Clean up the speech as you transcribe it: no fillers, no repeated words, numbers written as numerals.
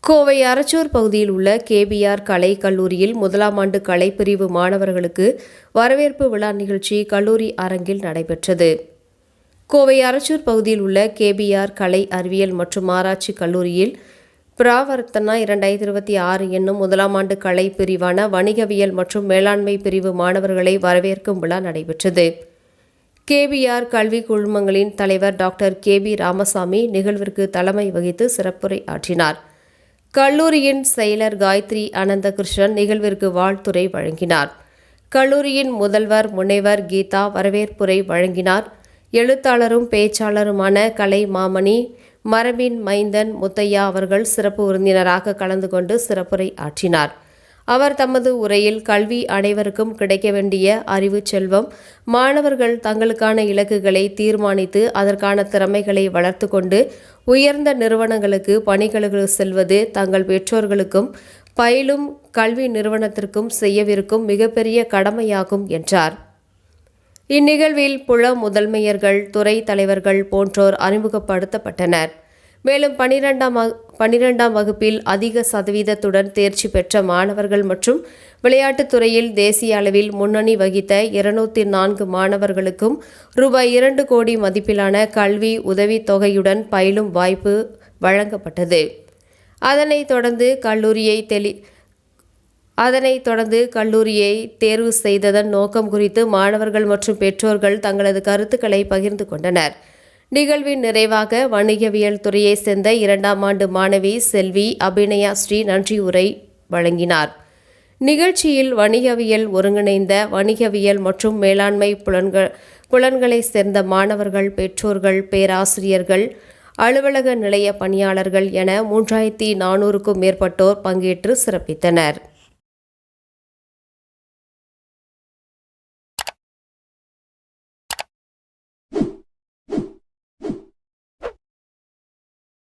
கோவை அரச்சூர் பகுதியில் உள்ள கேபிஆர் கலை கல்லூரியில் முதலாம் ஆண்டு கலைப்பிரிவு மாணவர்களுக்கு வரவேற்பு விழா நிகழ்ச்சி கல்லூரி அரங்கில் நடைபெற்றது. கோவை அரச்சூர் பகுதியில் உள்ள கேபிஆர் கலை அறிவியல் மற்றும் ஆராய்ச்சி கல்லூரியில் பிராவர்த்தனா 2026 என்னும் முதலாம் ஆண்டு கலை பிரிவான வணிகவியல் மற்றும் மேலாண்மை பிரிவு மாணவர்களை வரவேற்கும் விழா நடைபெற்றது. கேபிஆர் கல்வி குழுமங்களின் தலைவர் டாக்டர் கேபி ராமசாமி நிகழ்விற்கு தலைமை வகித்து சிறப்புரை ஆற்றினார். கல்லூரியின் செயலர் காயத்ரி அனந்தகிருஷ்ணன் நிகழ்விற்கு வாழ்த்துரை வழங்கினார். கல்லூரியின் முதல்வர் முனைவர் கீதா வரவேற்புரை வழங்கினார். எழுத்தாளரும் பேச்சாளருமான கலை மாமணி மரபின் மைந்தன் முத்தையா அவர்கள் சிறப்பு விருந்தினராக கலந்து கொண்டு சிறப்புரை ஆற்றினார். அவர் தமது உரையில் கல்வி அனைவருக்கும் கிடைக்க வேண்டிய அறிவு செல்வம், மாணவர்கள் தங்களுக்கான இலக்குகளை தீர்மானித்து அதற்கான திறமைகளை வளர்த்து கொண்டு உயர்ந்த நிறுவனங்களுக்கு பணிகளுக்கு செல்வது தங்கள் பெற்றோர்களுக்கும் பயிலும் கல்வி நிறுவனத்திற்கும் செய்யவிருக்கும் மிகப்பெரிய கடமையாகும் என்றார். இந்நிகழ்வில் புல முதன்மையர்கள், துறை தலைவர்கள் போன்றோர் அறிமுகப்படுத்தப்பட்டனர். மேலும் 12ஆம் வகுப்பில் அதிக சதவீதத்துடன் தேர்ச்சி பெற்ற மாணவர்கள் மற்றும் விளையாட்டுத் துறையில் தேசிய அளவில் முன்னணி வகித்த 204 மாணவர்களுக்கும் ரூபாய் 2 கோடி மதிப்பிலான கல்வி உதவித்தொகையுடன் பயிலும் வாய்ப்பு வழங்கப்பட்டது. அதனைத் தொடர்ந்து கல்லூரியை தேர்வு செய்ததன் நோக்கம் குறித்து மாணவர்கள் மற்றும் பெற்றோர்கள் தங்களது கருத்துக்களை பகிர்ந்து கொண்டனர். நிகழ்வின் நிறைவாக வணிகவியல் துறையை சேர்ந்த 2ஆம் ஆண்டு மாணவி செல்வி அபிநயா ஸ்ரீ நன்றி உரை வழங்கினார். நிகழ்ச்சியில் வணிகவியல் ஒருங்கிணைந்த வணிகவியல் மற்றும் மேலாண்மை புலன்களை சேர்ந்த மாணவர்கள், பெற்றோர்கள், பேராசிரியர்கள், அலுவலக நிலைய பணியாளர்கள் என 3400க்கும் மேற்பட்டோர் பங்கேற்று சிறப்பித்தனர்.